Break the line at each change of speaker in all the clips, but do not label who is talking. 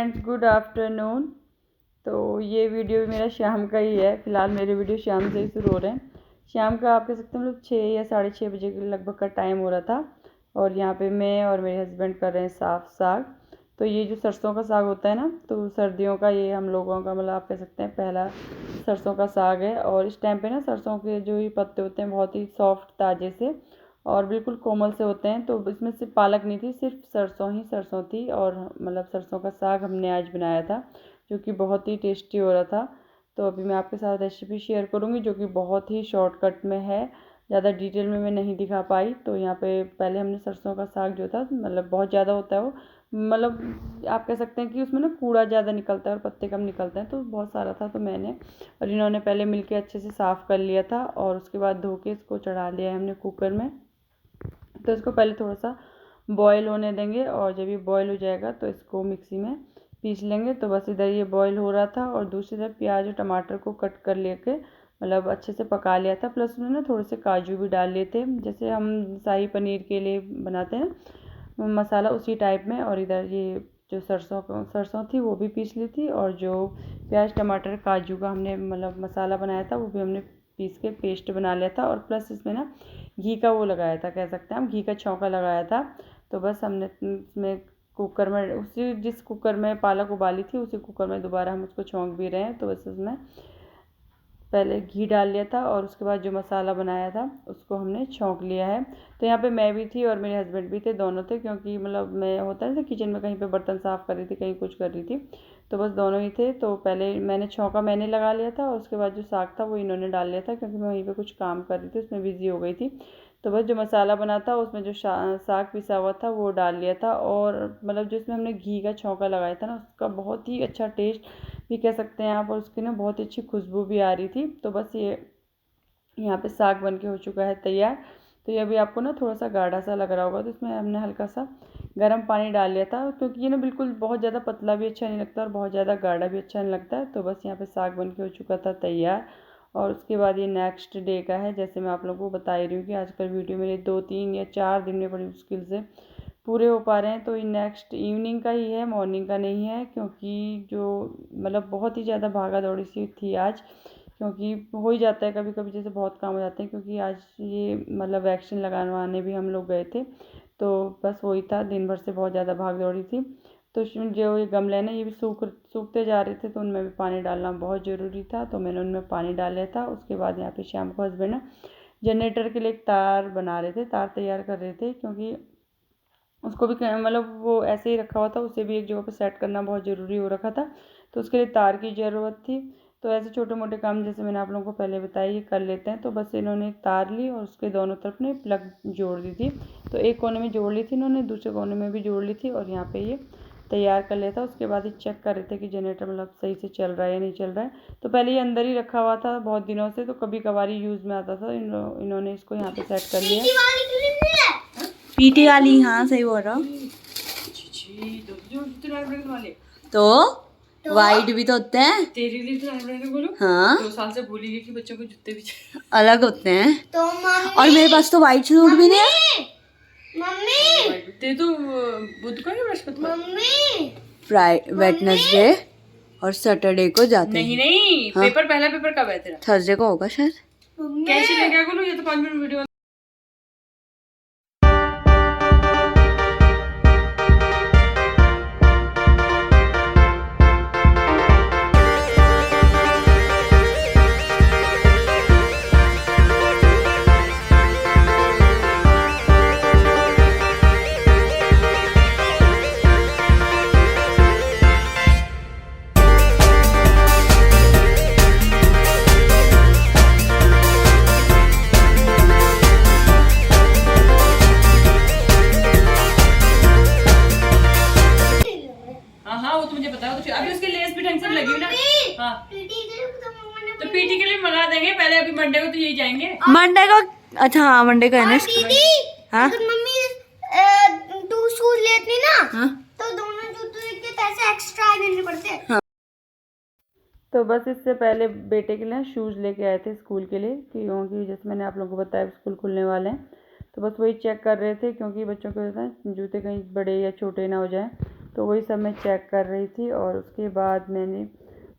Friends, good afternoon. तो ये video भी मेरा शाम का ही है। फ़िलहाल मेरे वीडियो शाम से ही शुरू हो रहे हैं। शाम का आप कह सकते हैं मतलब 6 या 6:30 बजे के लगभग का टाइम हो रहा था। और यहाँ पे मैं और मेरे हस्बैंड कर रहे हैं साग। तो ये जो सरसों का साग होता है ना, तो सर्दियों का ये हम लोगों का मतलब आप कह सकते हैं पहला सरसों का साग है। और इस टाइम पे ना सरसों के जो ये पत्ते होते हैं बहुत ही सॉफ्ट ताज़े से और बिल्कुल कोमल से होते हैं। तो इसमें सिर्फ पालक नहीं थी, सिर्फ सरसों थी। और मतलब सरसों का साग हमने आज बनाया था, जो कि बहुत ही टेस्टी हो रहा था। तो अभी मैं आपके साथ रेसिपी शेयर करूँगी, जो कि बहुत ही शॉर्टकट में है, ज़्यादा डिटेल में मैं नहीं दिखा पाई। तो यहाँ पे पहले हमने सरसों का साग जो था, मतलब बहुत ज़्यादा होता है वो, मतलब आप कह सकते हैं कि उसमें ना कूड़ा ज़्यादा निकलता है और पत्ते कम निकलते हैं। तो बहुत सारा था, तो मैंने और इन्होंने पहले मिलके अच्छे से साफ़ कर लिया था। और उसके बाद धो के इसको चढ़ा लिया है हमने कुकर में। तो इसको पहले थोड़ा सा बॉईल होने देंगे, और जब ये बॉईल हो जाएगा तो इसको मिक्सी में पीस लेंगे। तो बस इधर ये बॉईल हो रहा था, और दूसरी तरफ प्याज और टमाटर को कट कर लेके मतलब अच्छे से पका लिया था। प्लस उसमें ना थोड़े से काजू भी डाल लिए थे, जैसे हम शाही पनीर के लिए बनाते हैं मसाला, उसी टाइप में। और इधर ये जो सरसों थी वो भी पीस ली थी, और जो प्याज टमाटर काजू का हमने मतलब मसाला बनाया था वो भी हमने पीस के पेस्ट बना लिया था। और प्लस इसमें ना घी का वो लगाया था, कह सकते हैं हम घी का छौंका लगाया था। तो बस हमने इसमें कुकर में उसी जिस कुकर में पालक उबाली थी उसी कुकर में दोबारा हम उसको छौंक भी रहे हैं। तो बस उसमें पहले घी डाल लिया था, और उसके बाद जो मसाला बनाया था उसको हमने छौंक लिया है। तो यहाँ पे मैं भी थी और मेरे हस्बैंड भी थे, दोनों थे, क्योंकि मतलब मैं होता है ना किचन में कहीं पे बर्तन साफ़ कर रही थी, कहीं कुछ कर रही थी। तो बस दोनों ही थे। तो पहले मैंने छौंका मैंने लगा लिया था, और उसके बाद जो साग था वो इन्होंने डाल लिया था, क्योंकि मैं वहीं पर कुछ काम कर रही थी, उसमें बिज़ी हो गई थी। तो बस जो मसाला बना था उसमें जो साग पिसा हुआ था वो डाल लिया था। और मतलब जो इसमें हमने घी का छौंका लगाया था ना, उसका बहुत ही अच्छा टेस्ट भी कह सकते हैं आप, और उसकी ना बहुत अच्छी खुशबू भी आ रही थी। तो बस ये यहाँ पे साग बन के हो चुका है तैयार। तो ये अभी आपको ना थोड़ा सा गाढ़ा सा लग रहा होगा, तो इसमें हमने हल्का सा गर्म पानी डाल लिया था, क्योंकि ये ना बिल्कुल बहुत ज़्यादा पतला भी अच्छा नहीं लगता और बहुत ज़्यादा गाढ़ा भी अच्छा नहीं लगता है। तो बस यहाँ पे साग बन के हो चुका था तैयार। और उसके बाद ये नेक्स्ट डे का है, जैसे मैं आप लोगों को बता ही रही हूँ कि आजकल वीडियो मेरे 2-3 या 4 दिन में बड़ी मुश्किल से पूरे हो पा रहे हैं। तो ये नेक्स्ट इवनिंग का ही है, मॉर्निंग का नहीं है, क्योंकि जो मतलब बहुत ही ज़्यादा भागा दौड़ी सी थी आज, क्योंकि हो ही जाता है कभी कभी, जैसे बहुत काम हो जाते हैं। क्योंकि आज ये मतलब वैक्सीन लगवाने भी हम लोग गए थे। तो बस वही था, दिन भर से बहुत ज़्यादा भाग दौड़ी थी। तो जो ये गमले हैं ना, ये भी सूखते जा रहे थे, तो उनमें भी पानी डालना बहुत ज़रूरी था। तो मैंने उनमें पानी डाल लिया था। उसके बाद यहाँ पे शाम को हस्बैंड ना जनरेटर के लिए एक तार बना रहे थे, तार तैयार कर रहे थे, क्योंकि उसको भी मतलब वो ऐसे ही रखा हुआ था, उसे भी एक जगह पे सेट करना बहुत ज़रूरी हो रखा था। तो उसके लिए तार की ज़रूरत थी। तो ऐसे छोटे मोटे काम जैसे मैंने आप लोगों को पहले बताया ये कर लेते हैं। तो बस इन्होंने एक तार ली और उसके दोनों तरफ ने प्लग जोड़ दी थी। तो एक कोने में जोड़ ली थी इन्होंने, दूसरे कोने में भी जोड़ ली थी, और यहाँ पे ये तैयार कर लिया था। उसके बाद ये चेक कर रहे थे कि जनरेटर मतलब सही से चल रहा है या नहीं चल रहा है। तो पहले ये अंदर ही रखा हुआ था बहुत दिनों से, तो कभी कभार ही यूज़ में आता था। इन्होंने इसको यहाँ पे सेट कर लिया।
पीटी वाली, हाँ सही बोल रहा हूँ। तो वाइट भी तो होते हैं
तेरे लिए तो बोलो।
हाँ
2 साल से भूली गई कि बच्चों को जूते भी
अलग होते हैं। तो और मेरे पास तो वाइट सूट भी नहीं है।
मम्मी ते तो बुध को नहीं बृहस्पतिवार
वेडनेसडे और सैटरडे को जाते
नहीं
हैं।
नहीं
हाँ?
पेपर पहला पेपर कब है तेरा?
थर्सडे को होगा शायद।
कैसे मैं क्या करूँ, ये तो 5 मिनट वीडियो। हाँ वो तो मुझे पता है, तो अभी उसकी लेस भी ढंग से लगी हुई ना। हाँ तो पीटी के लिए मंगा देंगे पहले, अभी मंडे को तो यही जाएंगे।
मंडे को? अच्छा हाँ मंडे को है ना। हाँ
मम्मी 2 शूज लेती ना,
हाँ?
तो दोनों जूते के पैसे एक्स्ट्रा देने पड़ते हैं।
हाँ।
तो बस इससे पहले बेटे के लिए शूज़ लेके आए थे स्कूल के लिए, क्योंकि जैसे मैंने आप लोगों को बताया स्कूल खुलने वाले हैं। तो बस वही चेक कर रहे थे, क्योंकि बच्चों के होता है जूते कहीं बड़े या छोटे ना हो जाए। तो वही सब मैं चेक कर रही थी। और उसके बाद मैंने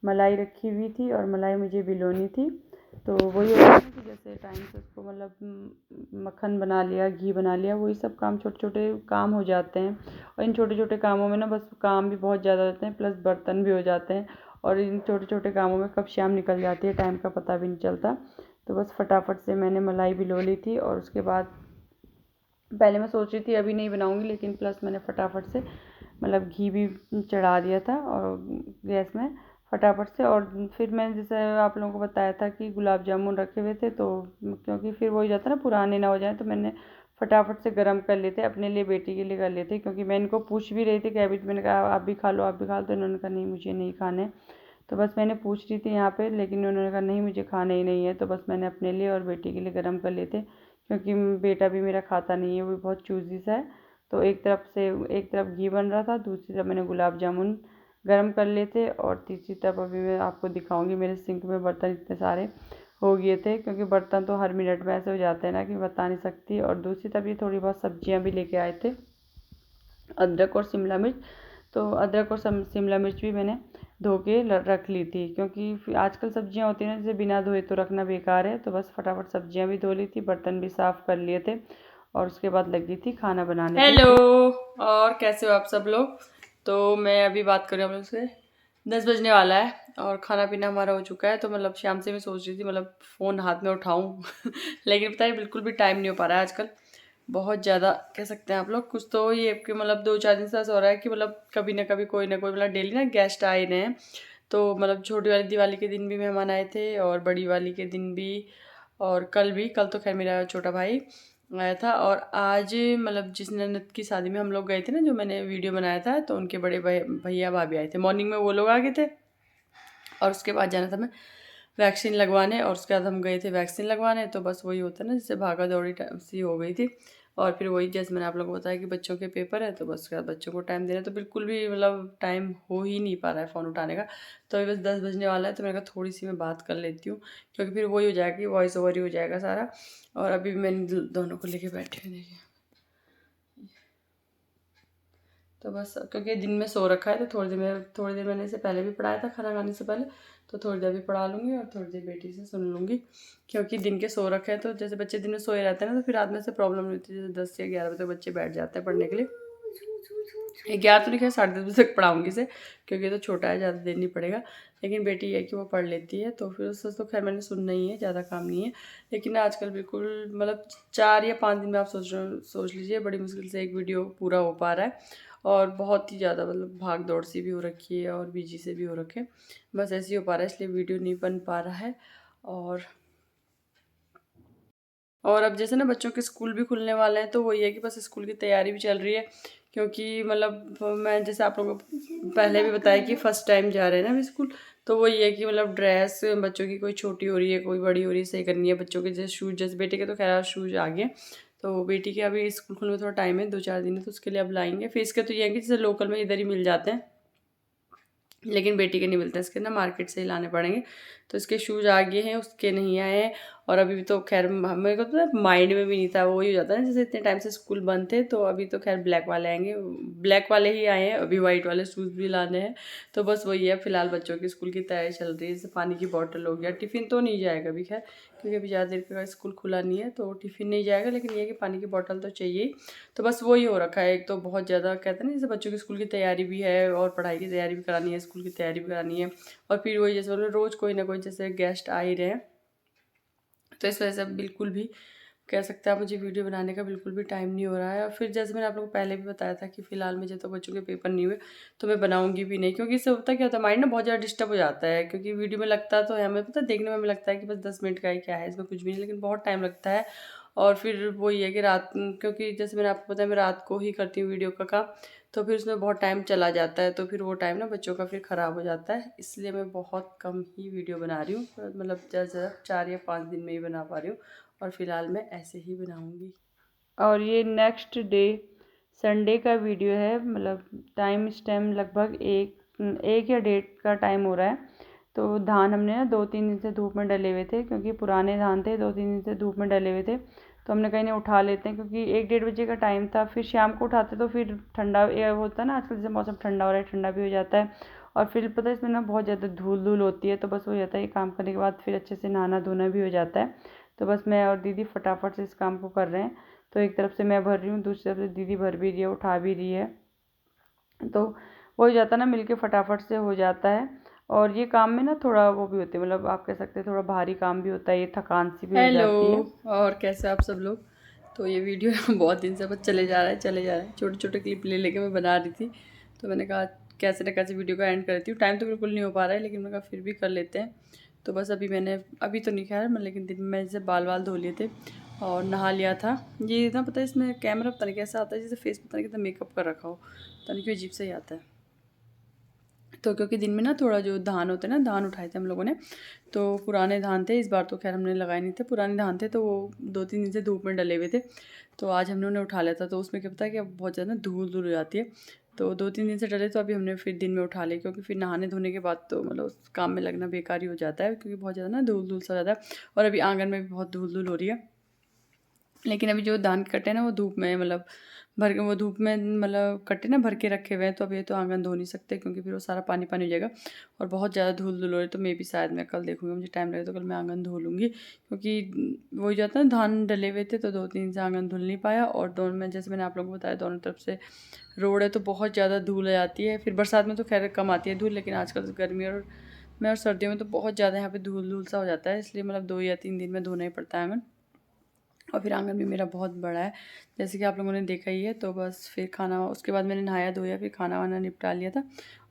मलाई रखी हुई थी और मलाई मुझे बिलोनी थी। तो वही होता है कि जैसे टाइम से उसको मतलब मक्खन बना लिया, घी बना लिया, वही सब काम छोटे छोटे काम हो जाते हैं। और इन छोटे छोटे कामों में ना बस काम भी बहुत ज़्यादा होते हैं, प्लस बर्तन भी हो जाते हैं। और इन छोटे छोटे कामों में कब शाम निकल जाती है टाइम का पता भी नहीं चलता। तो बस फटाफट से मैंने मलाई बिलो ली थी। और उसके बाद पहले मैं सोच रही थी अभी नहीं बनाऊँगी, लेकिन प्लस मैंने फटाफट से मतलब घी भी चढ़ा दिया था और गैस में फटाफट से। और फिर मैंने जैसे आप लोगों को बताया था कि गुलाब जामुन रखे हुए थे, तो क्योंकि फिर वो हो जाता है ना पुराने ना हो जाए, तो मैंने फटाफट से गर्म कर लेते, अपने लिए बेटी के लिए कर लेते। क्योंकि मैं इनको पूछ भी रही थी कि अभी मैंने कहा आप भी खा लो, आप भी खा लो, तो इन्होंने कहा नहीं मुझे नहीं खाने। तो बस मैंने पूछ रही थी यहाँ पे, लेकिन उन्होंने कहा नहीं मुझे खाने ही नहीं है। तो बस मैंने अपने लिए और बेटी के लिए गर्म कर लेते, क्योंकि बेटा भी मेरा खाता नहीं है, वो भी बहुत चूज़ी सा है। तो एक तरफ घी बन रहा था, दूसरी तरफ मैंने गुलाब जामुन गर्म कर लिए थे। और तीसरी तरफ अभी मैं आपको दिखाऊंगी, मेरे सिंक में बर्तन इतने सारे हो गए थे, क्योंकि बर्तन तो हर मिनट में ऐसे हो जाते हैं ना कि बता नहीं सकती। और दूसरी तरफ ये थोड़ी बहुत सब्जियां भी लेके आए थे, अदरक और शिमला मिर्च। तो अदरक और शिमला मिर्च भी मैंने धो के रख ली थी, क्योंकि आजकल सब्जियां होती हैं ना जैसे बिना धोए तो रखना बेकार है। तो बस फटाफट सब्जियां भी धो ली थी, बर्तन भी साफ़ कर लिए थे, और उसके बाद लगी थी खाना बनाने। हेलो, और कैसे हो आप सब लोग। तो मैं अभी बात कर रही हूँ आप लोग से, 10 बजने वाला है और खाना पीना हमारा हो चुका है। तो मतलब शाम से मैं सोच रही थी मतलब फ़ोन हाथ में उठाऊँ लेकिन पता है बिल्कुल भी टाइम नहीं हो पा रहा है आजकल, बहुत ज़्यादा कह सकते हैं आप लोग। कुछ तो ये कि मतलब 2-4 दिन से ऐसा हो रहा है कि मतलब कभी ना कभी कोई ना कोई मतलब डेली ना गेस्ट आ ही रहे हैं। तो मतलब छोटी वाली दिवाली के दिन भी मेहमान आए थे और बड़ी वाली के दिन भी, और कल भी। कल तो खैर मेरा छोटा भाई आया था। और आज मतलब जिस ननद की शादी में हम लोग गए थे ना, जो मैंने वीडियो बनाया था, तो उनके बड़े भैया भाभी आए थे। मॉर्निंग में वो लोग आ गए थे और उसके बाद जाना था मैं वैक्सीन लगवाने, और उसके बाद हम गए थे वैक्सीन लगवाने। तो बस वही होता है ना, जैसे भागा दौड़ी सी हो गई थी। और फिर वही जैसे मैंने आप लोगों को बताया कि बच्चों के पेपर है, तो बस उसके बाद बच्चों को टाइम देना, तो बिल्कुल भी मतलब टाइम हो ही नहीं पा रहा है फ़ोन उठाने का। तो अभी बस 10 बजने वाला है, तो मैंने कहा थोड़ी सी मैं बात कर लेती हूँ, क्योंकि फिर वही हो जाएगा कि वॉइस ओवर ही हो जाएगा सारा। और अभी मैंने दोनों को लेके बैठे हुए देखिए। तो बस क्योंकि दिन में सो रखा है, तो थोड़ी देर मैंने इसे पहले भी पढ़ाया था खाना खाने से पहले, तो थोड़ी देर भी पढ़ा लूँगी और थोड़ी देर बेटी से सुन लूँगी। क्योंकि दिन के सो रखे हैं, तो जैसे बच्चे दिन में सोए रहते हैं ना, तो फिर रात में से प्रॉब्लम नहीं होती। जैसे 10 से 11 बजे तक बच्चे बैठ जाते हैं पढ़ने के लिए। 11 तो नहीं, खैर 10:30 बजे तक पढ़ाऊँगी इसे, क्योंकि तो छोटा है, ज़्यादा देर नहीं पड़ेगा। लेकिन बेटी है कि वो पढ़ लेती है, तो फिर उससे तो खैर मैंने सुनना ही है, ज़्यादा काम नहीं है। लेकिन आजकल बिल्कुल मतलब 4 या 5 दिन में आप सोच लीजिए, बड़ी मुश्किल से एक वीडियो पूरा हो पा रहा है। और बहुत ही ज़्यादा मतलब भाग दौड़ सी भी हो रखी है और बिजी से भी हो रखे, बस ऐसे ही हो पा रहा है, इसलिए वीडियो नहीं बन पा रहा है। और अब जैसे ना बच्चों के स्कूल भी खुलने वाले हैं, तो वही है कि बस स्कूल की तैयारी भी चल रही है। क्योंकि मतलब मैं जैसे आप लोगों को पहले भी बताया कि फ़र्स्ट टाइम जा रहे हैं ना अभी स्कूल, तो वही है कि मतलब ड्रेस बच्चों की कोई छोटी हो रही है, कोई बड़ी हो रही है, सही करनी है। बच्चों के जैसे शूज़, जैसे बेटे के तो खैर शूज़ आ गए, तो बेटी के अभी स्कूल खुलने में थोड़ा टाइम है, 2-4 दिन है, तो उसके लिए अब लाएंगे। फिर इसके तो ये है कि जैसे लोकल में इधर ही मिल जाते हैं, लेकिन बेटी के नहीं मिलते हैं, इसके ना मार्केट से ही लाने पड़ेंगे। तो इसके शूज़ आ गए हैं, उसके नहीं आए हैं। और अभी तो खैर मेरे को तो माइंड में भी नहीं था, वही हो जाता है जैसे इतने टाइम से स्कूल बंद थे। तो अभी तो खैर ब्लैक वाले आएंगे, ब्लैक वाले ही आए हैं, अभी वाइट वाले शूज़ भी लाने हैं। तो बस वही है, फ़िलहाल बच्चों की स्कूल की तैयारी चल रही है। जैसे पानी की बॉटल हो गया, टिफ़िन तो नहीं जाएगा अभी खैर, क्योंकि अभी ज़्यादा देर का स्कूल खुला नहीं है, तो टिफ़िन नहीं जाएगा। लेकिन ये है कि पानी की बॉटल तो चाहिए ही। तो बस वही हो रखा है। एक तो बहुत ज़्यादा कहते हैं ना, जैसे बच्चों की स्कूल की तैयारी भी है और पढ़ाई की तैयारी भी करानी है, स्कूल की तैयारी भी करानी है। और फिर वही जैसे बोलो रोज़ कोई ना कोई जैसे गेस्ट आ ही रहे हैं, तो इस वजह से बिल्कुल भी कह सकते हैं आप मुझे वीडियो बनाने का बिल्कुल भी टाइम नहीं हो रहा है। और फिर जैसे मैंने आप लोगों को पहले भी बताया था कि फ़िलहाल में जब तक बच्चों के पेपर नहीं हुए, तो मैं बनाऊंगी भी नहीं। क्योंकि इससे होता क्या होता है, माइंड ना बहुत ज़्यादा डिस्टर्ब हो जाता है। क्योंकि वीडियो में लगता तो है, हमें पता देखने में हमें लगता है कि बस 10 मिनट का ही क्या है, इसमें कुछ भी नहीं, लेकिन बहुत टाइम लगता है। और फिर वही है कि रात, क्योंकि जैसे मैंने आपको बताया मैं रात को ही करती हूँ वीडियो का काम, तो फिर उसमें बहुत टाइम चला जाता है। तो फिर वो टाइम ना बच्चों का फिर ख़राब हो जाता है, इसलिए मैं बहुत कम ही वीडियो बना रही हूँ। मतलब ज़्यादा 4 या 5 दिन में ही बना पा रही हूँ, और फिलहाल मैं ऐसे ही बनाऊँगी। और ये नेक्स्ट डे संडे का वीडियो है, मतलब टाइम लगभग एक या 1:30 का टाइम हो रहा है। तो धान हमने ना 2-3 दिन से धूप में डले हुए थे, क्योंकि पुराने धान थे, 2-3 दिन से धूप में डले हुए थे। तो हमने कहीं नहीं उठा लेते हैं, क्योंकि 1-1:30 बजे का टाइम था। फिर शाम को उठाते तो फिर ठंडा ये होता है ना, आजकल जैसे मौसम ठंडा हो रहा है, ठंडा भी हो जाता है। और फिर पता है इसमें ना बहुत ज़्यादा धूल होती है, तो बस हो जाता है ये काम करने के बाद फिर अच्छे से नहाना धोना भी हो जाता है। तो बस मैं और दीदी फटाफट से इस काम को कर रहे हैं। तो एक तरफ से मैं भर रही हूँ, दूसरी तरफ से दीदी भर भी रही है, उठा भी रही है। तो वो हो जाता है ना, मिलके फटाफट से हो जाता है। और ये काम में ना थोड़ा वो भी होती है, मतलब आप कह सकते हैं थोड़ा भारी काम भी होता है, ये थकान सी भी हो जाती है।
और कैसे आप सब लोग। तो ये वीडियो बहुत दिन से बस चले जा रहा है, छोटे छोटे क्लिप ले लेके मैं बना रही थी। तो मैंने कहा कैसे ना कैसे वीडियो का एंड करती हूँ। टाइम तो बिल्कुल नहीं हो पा रहा है, लेकिन मैंने कहा फिर भी कर लेते हैं। तो बस अभी तो नहीं खैर मैं, लेकिन दिन में जैसे बाल धो लिए थे और नहा लिया था। ये ना पता है इसमें कैमरा पता नहीं कैसा आता है, जैसे फेस पता नहीं कितना मेकअप कर रखा हो, पता नहीं क्यों अजीब से ही आता है। तो क्योंकि दिन में ना थोड़ा जो धान होते हैं ना, धान उठाए थे हम लोगों ने, तो पुराने धान थे, इस बार तो खैर हमने लगाए नहीं थे। पुराने धान थे तो वो 2-3 दिन से धूप में डले हुए थे, तो आज हमने उन्हें उठा लिया था। तो उसमें क्या पता है कि अब बहुत ज़्यादा धूल हो जाती है, तो 2-3 दिन से डले, तो अभी हमने फिर दिन में उठा लिए, क्योंकि फिर नहाने धोने के बाद तो मतलब उस काम में लगना बेकार ही हो जाता है, क्योंकि बहुत ज़्यादा ना धूल सा हो जाता है। और अभी आंगन में भी बहुत धूल हो रही है। लेकिन अभी जो धान कटे ना वो धूप में मतलब भर के, वो धूप में मतलब कटे ना भर के रखे हुए हैं, तो अब ये तो आंगन धो नहीं सकते, क्योंकि फिर वो सारा पानी हो जाएगा और बहुत ज़्यादा धूल हो रही है। तो मैं भी शायद मैं कल देखूँगी, मुझे टाइम लगे तो कल मैं आंगन धो लूँगी, क्योंकि वो जाता है ना, धान डले हुए थे तो 2-3 से आंगन धुल नहीं पाया। और दोनों में जैसे मैंने आप लोगों को बताया, दोनों तरफ से रोड है तो बहुत ज़्यादा धूल आ जाती है। फिर बरसात में तो खैर कम आती है धूल, लेकिन आजकल तो गर्मी और सर्दियों में तो बहुत ज़्यादा यहाँ पे धूल सा हो जाता है, इसलिए मतलब 2 या 3 दिन में धोना ही पड़ता है आंगन। और फिर आंगन भी मेरा बहुत बड़ा है, जैसे कि आप लोगों ने देखा ही है। तो बस फिर खाना, उसके बाद मैंने नहाया धोया, फिर खाना वाना निपटा लिया था,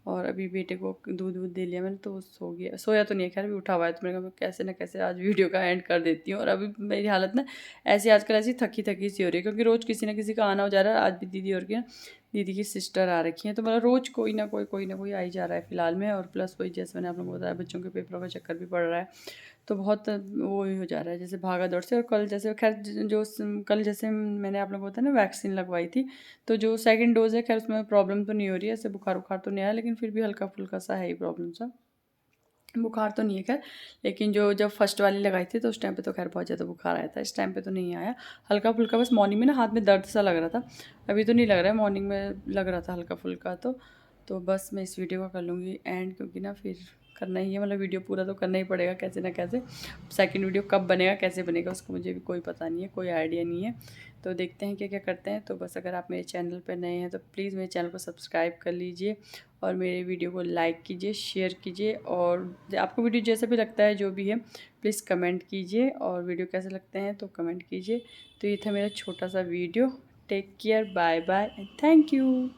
और अभी बेटे को दूध दे लिया मैंने, तो वो सो गया। सोया तो नहीं है खैर, अभी उठा हुआ है। तो मैंने कहा कैसे ना कैसे आज वीडियो का एंड कर देती हूँ। और अभी मेरी हालत ना ऐसी आजकल ऐसी थकी सी हो रही है, क्योंकि रोज़ किसी ना किसी का आना हो जा रहा है। आज भी दीदी की सिस्टर आ रखी हैं, तो मतलब रोज़ कोई ना कोई आ ही जा रहा है फ़िलहाल में। और प्लस वही जैसे मैंने आप लोगों को बताया, बच्चों के पेपरों का चक्कर भी पड़ रहा है, तो बहुत वो ही हो जा रहा है जैसे भागा दौड़ से। और कल जैसे खैर कल जैसे मैंने आप लोगों को बताया ना वैक्सीन लगवाई थी, तो जो सेकंड डोज़ है खैर उसमें प्रॉब्लम तो नहीं हो रही है, ऐसे बुखार तो नहीं आया, लेकिन फिर भी हल्का फुल्का सा है ही प्रॉब्लम सा। बुखार तो नहीं है खैर, लेकिन जब फर्स्ट वाली लगाई थी तो उस टाइम पे तो खैर बहुत ज़्यादा बुखार आया था। इस टाइम पे तो नहीं आया, हल्का फुल्का बस मॉर्निंग में ना हाथ में दर्द सा लग रहा था। अभी तो नहीं लग रहा है, मॉर्निंग में लग रहा था हल्का फुल्का। तो बस मैं इस वीडियो का कर लूँगी एंड, क्योंकि ना फिर करना ही है, मतलब वीडियो पूरा तो करना ही पड़ेगा कैसे ना कैसे। सेकंड वीडियो कब बनेगा कैसे बनेगा उसका मुझे भी कोई पता नहीं है, कोई आइडिया नहीं है। तो देखते हैं क्या क्या करते हैं। तो बस अगर आप मेरे चैनल पर नए हैं तो प्लीज़ मेरे चैनल को सब्सक्राइब कर लीजिए, और मेरे वीडियो को लाइक कीजिए, शेयर कीजिए, और आपको वीडियो जैसा भी लगता है जो भी है प्लीज़ कमेंट कीजिए, और वीडियो कैसे लगते हैं तो कमेंट कीजिए। तो ये था मेरा छोटा सा video. Take care, bye bye and thank you.